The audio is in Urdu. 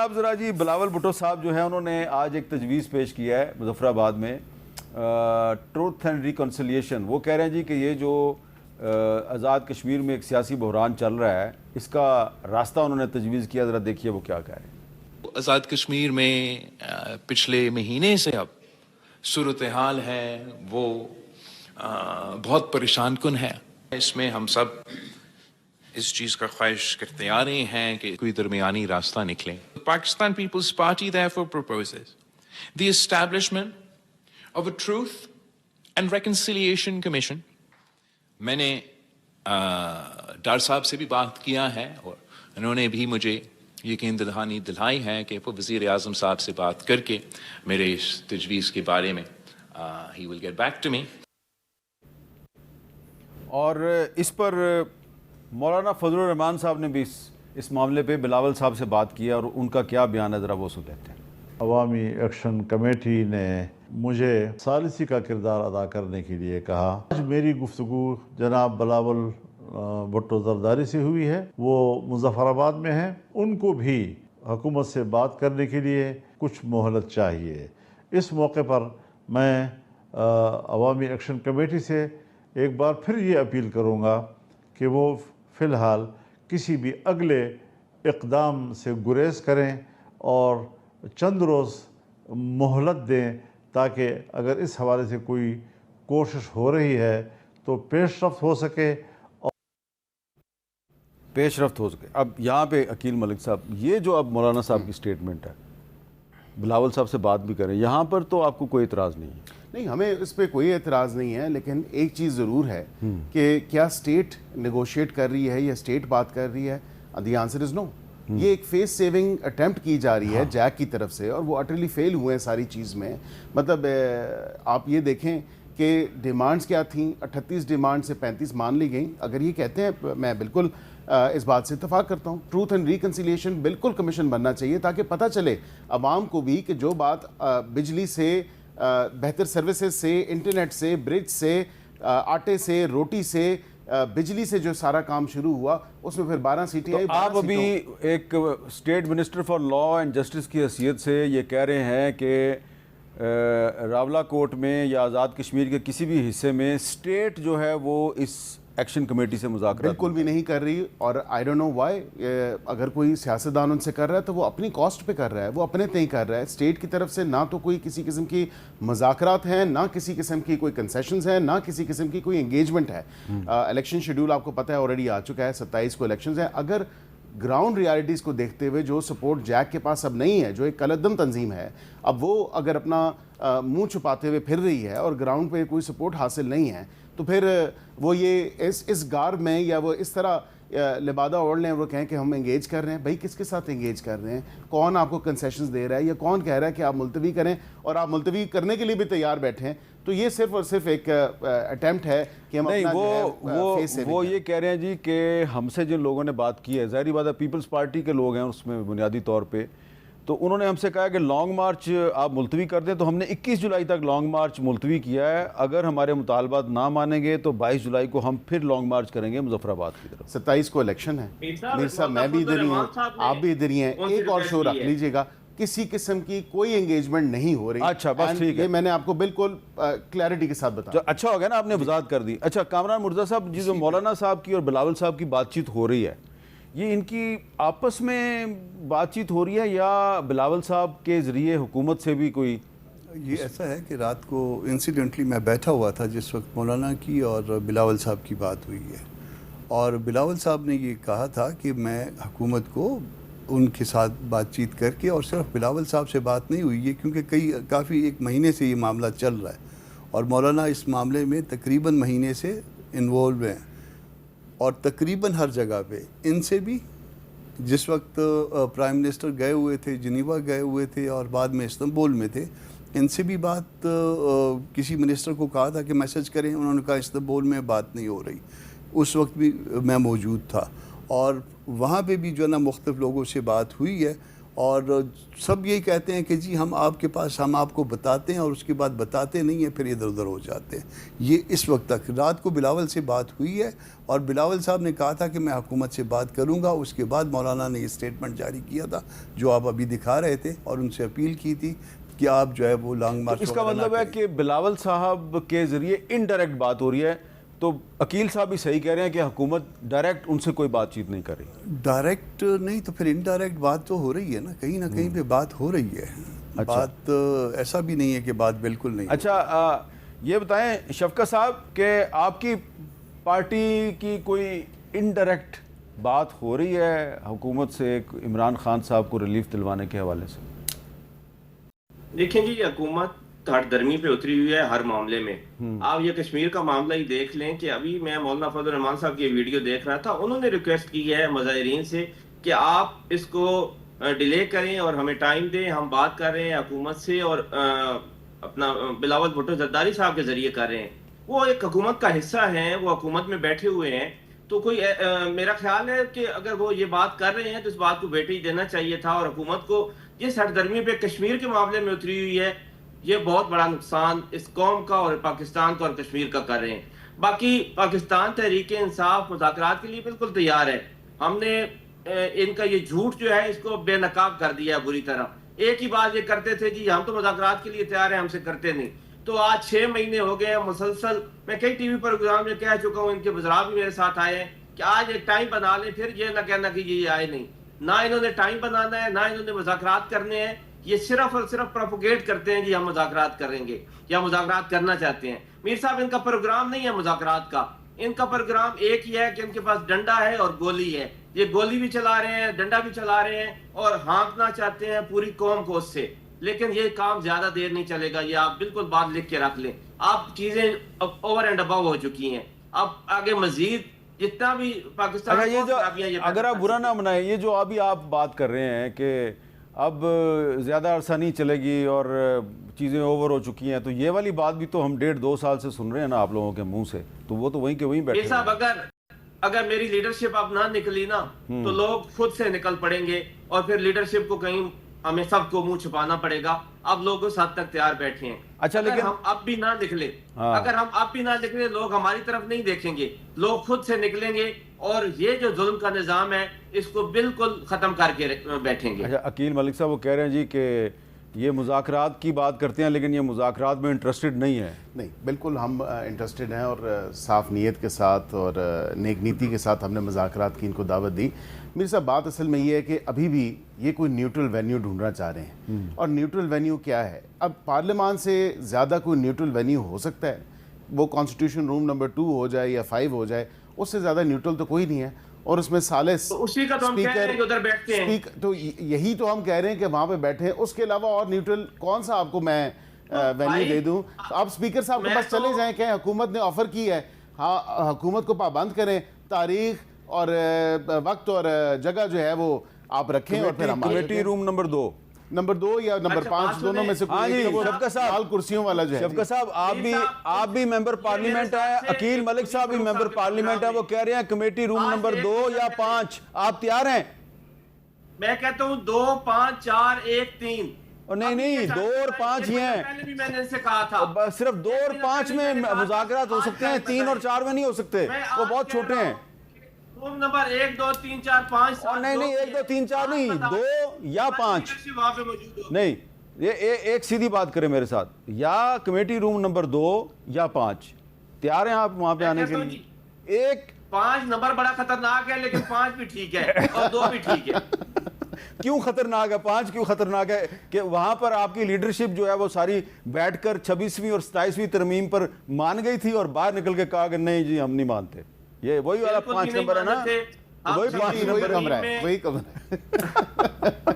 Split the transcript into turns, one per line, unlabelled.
جناب ذرا جی بلاول بھٹو صاحب جو ہیں انہوں نے آج ایک تجویز پیش کیا ہے مظفر آباد میں ٹروتھ اینڈ ریکنسیلیشن. وہ کہہ رہے ہیں جی کہ یہ جو آزاد کشمیر میں ایک سیاسی بحران چل رہا ہے اس کا راستہ انہوں نے تجویز کیا. ذرا دیکھیے وہ کیا کہہ رہے ہیں.
آزاد کشمیر میں پچھلے مہینے سے اب صورتحال ہے وہ بہت پریشان کن ہے. اس میں ہم سب اس چیز کا خواہش کرتے آ رہے ہیں کہ کوئی درمیانی راستہ نکلے. Pakistan Peoples Party therefore proposes the establishment of a truth and reconciliation commission. میں نے ڈار صاحب سے بھی بات کیا ہے اور انہوں نے بھی مجھے یقین دلائی ہے کہ وہ وزیر اعظم صاحب سے بات کر کے میرے اس تجویز کے بارے میں he will get back to me.
اور اس پر مولانا فضل الرحمان صاحب نے بھی اس معاملے پہ بلاول صاحب سے بات کی اور ان کا کیا بیان ہے ذرا وہ سن لیتے ہیں.
عوامی ایکشن کمیٹی نے مجھے ثالثی کا کردار ادا کرنے کے لیے کہا. آج میری گفتگو جناب بلاول بھٹو زرداری سے ہوئی ہے. وہ مظفر آباد میں ہیں. ان کو بھی حکومت سے بات کرنے کے لیے کچھ مہلت چاہیے. اس موقع پر میں عوامی ایکشن کمیٹی سے ایک بار پھر یہ اپیل کروں گا کہ وہ فی الحال کسی بھی اگلے اقدام سے گریز کریں اور چند روز مہلت دیں تاکہ اگر اس حوالے سے کوئی کوشش ہو رہی ہے تو پیش رفت ہو سکے.
اب یہاں پہ عقیل ملک صاحب یہ جو اب مولانا صاحب کی سٹیٹمنٹ ہے بلاول صاحب سے بات بھی کریں یہاں پر تو آپ کو کوئی اعتراض نہیں ہے؟
نہیں ہمیں اس پہ کوئی اعتراض نہیں ہے لیکن ایک چیز ضرور ہے کہ کیا اسٹیٹ نیگوشیٹ کر رہی ہے یا اسٹیٹ بات کر رہی ہے. دی آنسر از نو. یہ ایک فیس سیونگ اٹیمپٹ کی جا رہی ہے جیک کی طرف سے اور وہ اٹرلی فیل ہوئے ہیں ساری چیز میں. مطلب آپ یہ دیکھیں کہ ڈیمانڈز کیا تھیں. 38 ڈیمانڈ سے 35 مان لی گئیں. اگر یہ کہتے ہیں میں بالکل اس بات سے اتفاق کرتا ہوں. ٹروتھ اینڈ ریکنسیلیشن بالکل کمیشن بننا چاہیے تاکہ پتہ چلے عوام کو بھی کہ جو بات بجلی سے بہتر سروسز سے انٹرنیٹ سے برج سے آٹے سے روٹی سے بجلی سے جو سارا کام شروع ہوا اس میں پھر 12 سیٹیں آئی.
آپ ابھی ایک state minister for law and justice کی حیثیت سے یہ کہہ رہے ہیں کہ راولہ کوٹ میں یا آزاد کشمیر کے کسی بھی حصے میں اسٹیٹ جو ہے وہ اس ایکشن کمیٹی سے مذاکرات
بالکل بھی نہیں کر رہی. اور آئی ڈونٹ نو وائی. اگر کوئی سیاستدان ان سے کر رہا ہے تو وہ اپنی کاسٹ پہ کر رہا ہے, وہ اپنے تئیں کر رہا ہے. اسٹیٹ کی طرف سے نہ تو کوئی کسی قسم کی مذاکرات ہیں, نہ کسی قسم کی کوئی کنسیشنز ہیں, نہ کسی قسم کی کوئی انگیجمنٹ ہے. الیکشن شیڈول آپ کو پتہ ہے آلریڈی آ چکا ہے. 27 کو الیکشنز ہیں. اگر گراؤنڈ ریالٹیز کو دیکھتے ہوئے جو سپورٹ جیک کے پاس اب نہیں ہے, جو ایک کلعدم تنظیم ہے, اب وہ اگر اپنا منہ چھپاتے ہوئے پھر رہی ہے اور گراؤنڈ پہ کوئی سپورٹ حاصل نہیں ہے تو پھر وہ یہ اس گار میں یا وہ اس طرح لبادہ اوڑھ لیں, وہ کہیں کہ ہم انگیج کر رہے ہیں. بھائی کس کے ساتھ انگیج کر رہے ہیں؟ کون آپ کو کنسیشنز دے رہا ہے یا کون کہہ رہا ہے کہ آپ ملتوی کریں اور آپ ملتوی کرنے کے لیے بھی تیار بیٹھے ہیں؟ تو یہ صرف اور صرف ایک اٹیمپٹ ہے کہ ہم
نہیں
اپنا
وہ یہ کہہ رہے ہیں جی کہ ہم سے جن لوگوں نے بات کی ہے ظاہری بات ہے پیپلز پارٹی کے لوگ ہیں اس میں بنیادی طور پہ, تو انہوں نے ہم سے کہا کہ لانگ مارچ آپ ملتوی کر دیں. تو ہم نے 21 جولائی تک لانگ مارچ ملتوی کیا ہے. اگر ہمارے مطالبات نہ مانیں گے تو 22 جولائی کو ہم پھر لانگ مارچ کریں گے مظفر آباد کی طرف.
27 کو الیکشن ہے. میر صاحب میں بھی ادھر ہی ہوں, آپ بھی ادھر ہی ہیں. ایک اور شو رکھ لیجئے گا. کسی قسم کی کوئی انگیجمنٹ نہیں ہو رہی.
اچھا بس ٹھیک ہے,
میں نے آپ کو بالکل کلیئرٹی کے ساتھ بتایا.
اچھا ہو گیا نا, آپ نے وضاحت کر دی. اچھا کامران مرزا صاحب, جو مولانا صاحب کی اور بلاول صاحب کی بات چیت ہو رہی ہے, یہ ان کی آپس میں بات چیت ہو رہی ہے یا بلاول صاحب کے ذریعے حکومت سے بھی کوئی؟
یہ ایسا ہے کہ رات کو انسیڈنٹلی میں بیٹھا ہوا تھا جس وقت مولانا کی اور بلاول صاحب کی بات ہوئی ہے, اور بلاول صاحب نے یہ کہا تھا کہ میں حکومت کو ان کے ساتھ بات چیت کر کے, اور صرف بلاول صاحب سے بات نہیں ہوئی ہے کیونکہ کافی ایک مہینے سے یہ معاملہ چل رہا ہے اور مولانا اس معاملے میں تقریباً مہینے سے انوالو ہیں, اور تقریباً ہر جگہ پہ ان سے بھی, جس وقت پرائم منسٹر گئے ہوئے تھے, جنیوا گئے ہوئے تھے اور بعد میں استنبول میں تھے, ان سے بھی بات کسی منسٹر کو کہا تھا کہ میسج کریں, انہوں نے کہا استنبول میں بات نہیں ہو رہی. اس وقت بھی میں موجود تھا اور وہاں پہ بھی جو ہے نا مختلف لوگوں سے بات ہوئی ہے, اور سب یہی کہتے ہیں کہ جی ہم آپ کے پاس ہم آپ کو بتاتے ہیں اور اس کے بعد بتاتے نہیں ہیں، پھر ادھر ادھر ہو جاتے ہیں. یہ اس وقت تک رات کو بلاول سے بات ہوئی ہے اور بلاول صاحب نے کہا تھا کہ میں حکومت سے بات کروں گا. اس کے بعد مولانا نے یہ اسٹیٹمنٹ جاری کیا تھا جو آپ ابھی دکھا رہے تھے اور ان سے اپیل کی تھی کہ آپ جو ہے وہ لانگ مارچ.
اس کا مطلب ہے کہ بلاول صاحب کے ذریعے انڈائریکٹ بات ہو رہی ہے، تو عقیل صاحب بھی صحیح کہہ رہے ہیں کہ حکومت ڈائریکٹ ان سے کوئی بات چیت نہیں کر رہی.
ڈائریکٹ نہیں تو پھر انڈائریکٹ بات تو ہو رہی ہے نا کہیں پہ بات ہو رہی ہے. بات ایسا بھی نہیں ہے کہ بات بالکل نہیں.
اچھا یہ بتائیں شفقت صاحب کہ آپ کی پارٹی کی کوئی انڈائریکٹ بات ہو رہی ہے حکومت سے عمران خان صاحب کو ریلیف دلوانے کے حوالے سے؟
دیکھیں جی یہ حکومت ہر درمی پہ اتری ہوئی ہے ہر معاملے میں. آپ یہ کشمیر کا معاملہ ہی دیکھ لیں کہ ابھی میں مولانا فضل الرحمان صاحب کی ویڈیو دیکھ رہا تھا، انہوں نے ریکویسٹ کی ہے مظاہرین سے کہ آپ اس کو ڈیلے کریں اور ہمیں ٹائم دیں، ہم بات کر رہے ہیں حکومت سے اور اپنا بلاول بھٹو زرداری صاحب کے ذریعے کر رہے ہیں. وہ ایک حکومت کا حصہ ہیں، وہ حکومت میں بیٹھے ہوئے ہیں، تو کوئی میرا خیال ہے کہ اگر وہ یہ بات کر رہے ہیں تو اس بات کو ویٹیج دینا چاہیے تھا. اور حکومت کو یہ سرگرمی پہ کشمیر کے معاملے میں اتری ہوئی ہے، یہ بہت بڑا نقصان اس قوم کا اور پاکستان کا اور کشمیر کا کر رہے ہیں. باقی پاکستان تحریک انصاف مذاکرات کے لیے بالکل تیار ہے. ہم نے ان کا یہ جھوٹ جو ہے اس کو بے نقاب کر دیا ہے بری طرح. ایک ہی بات یہ کرتے تھے جی ہم تو مذاکرات کے لیے تیار ہیں، ہم سے کرتے نہیں. تو آج 6 مہینے ہو گئے ہیں مسلسل، میں کئی ٹی وی پروگرام میں کہہ چکا ہوں، ان کے وزراء بھی میرے ساتھ آئے ہیں کہ آج ایک ٹائم بنا لیں، پھر یہ نہ کہنا کہ یہ آئے نہیں. نہ انہوں نے ٹائم بنانا ہے، نہ انہوں نے مذاکرات کرنے ہیں. یہ صرف اور صرف پروپوگیٹ کرتے ہیں جی ہم مذاکرات کریں گے یا مذاکرات کرنا چاہتے ہیں. میر صاحب ان کا پروگرام نہیں ہے مذاکرات کا، ان کا پروگرام ایک ہی ہے کہ ان کے پاس ڈنڈا ہے اور گولی ہے. یہ گولی بھی چلا رہے ہیں، ڈنڈا بھی چلا رہے ہیں اور ہانکنا چاہتے ہیں پوری قوم کو اس سے. لیکن یہ کام زیادہ دیر نہیں چلے گا، یہ آپ بالکل بات لکھ کے رکھ لیں. آپ چیزیں اوور اینڈ ابو ہو چکی ہیں. اب آگے مزید جتنا بھی پاکستان
یہ جو اگر آپ برا نہ منائیں، یہ جو ابھی آپ بات کر رہے ہیں کہ اب زیادہ عرصہ نہیں چلے گی اور چیزیں اوور ہو چکی ہیں، تو یہ والی بات بھی تو ہم 1.5-2 سال سے سن رہے ہیں نا آپ لوگوں کے منہ سے. تو وہ تو وہیں کے وہیں بیٹھے ہیں.
صاحب اگر میری لیڈرشپ اب نہ نکلی نا تو لوگ خود سے نکل پڑیں گے اور پھر لیڈرشپ کو کہیں ہمیں سب کو منہ چھپانا پڑے گا. اب لوگ اس حد تک تیار بیٹھے ہیں.
اچھا لیکن
ہم اب بھی نہ نکلے، اگر ہم اب بھی نہ نکلے لوگ ہماری طرف نہیں دیکھیں گے، لوگ خود سے نکلیں گے اور یہ جو ظلم کا نظام ہے اس کو بالکل ختم کر کے بیٹھیں گے.
اچھا عقیل ملک صاحب وہ کہہ رہے ہیں جی کہ یہ مذاکرات کی بات کرتے ہیں لیکن یہ مذاکرات میں انٹرسٹڈ نہیں ہے.
نہیں بالکل ہم انٹرسٹڈ ہیں اور صاف نیت کے ساتھ اور نیک نیتی کے ساتھ ہم نے مذاکرات کی ان کو دعوت دی. میرے صاحب بات اصل میں یہ ہے کہ ابھی بھی یہ کوئی نیوٹرل وینیو ڈھونڈنا چاہ رہے ہیں. اور نیوٹرل وینیو کیا ہے؟ اب پارلیمان سے زیادہ کوئی نیوٹرل وینیو ہو سکتا ہے؟ وہ کانسٹیٹیوشن روم نمبر 2 ہو جائے یا 5 ہو جائے، اس سے زیادہ نیوٹرل تو کوئی نہیں ہے. اور اس میں ثالث
اسی کا تو ہم کہہ رہے ہیں کہ ادھر بیٹھتے ہیں،
تو یہی تو ہم کہہ رہے ہیں کہ وہاں پہ بیٹھے ہیں. اس کے علاوہ اور نیوٹرل کون سا آپ کو میں وینیو دے دوں؟ آپ اسپیکر صاحب کے پاس چلے جائیں کہ حکومت نے آفر کی ہے، ہاں حکومت کو پابند کریں، تاریخ اور وقت اور جگہ جو ہے وہ آپ رکھیں اور پھر ہم
کمیٹی روم نمبر 2 یا نمبر 5 دونوں میں سے کوئی لال کرسیوں والا جو ہے. شفقت صاحب آپ بھی ممبر پارلیمنٹ ہیں، عقیل ملک صاحب بھی ممبر پارلیمنٹ ہیں، وہ کہہ رہے ہیں کمیٹی روم نمبر 2 یا 5. آپ تیار ہیں؟
میں کہتا ہوں 2 5 4 1 3.
نہیں 2 اور 5 ہی ہیں.
پہلے بھی میں نے ان سے کہا تھا
صرف 2 اور 5 میں مذاکرات ہو سکتے ہیں، 3 اور 4 میں نہیں ہو سکتے، وہ بہت چھوٹے ہیں.
روم نمبر 1 2 3 4 5
نہیں 1 2 3 4 نہیں، 2 یا 5 نہیں. یہ ایک سیدھی بات کریں میرے ساتھ، یا کمیٹی روم نمبر 2 یا 5. تیار ہیں آپ وہاں پہ آنے کے لیے؟
5 نمبر بڑا خطرناک ہے لیکن 5 بھی ٹھیک ہے اور 2 بھی ٹھیک ہے.
کیوں خطرناک ہے 5؟ کیوں خطرناک ہے کہ وہاں پر آپ کی لیڈرشپ جو ہے وہ ساری بیٹھ کر 26ویں اور 27ویں ترمیم پر مان گئی تھی اور باہر نکل کے کہا کہ نہیں جی ہم نہیں مانتے. یہ وہی والا 5 نمبر ہے نا، وہی 5 نمبر ہے.
وہی کمرہ ہے.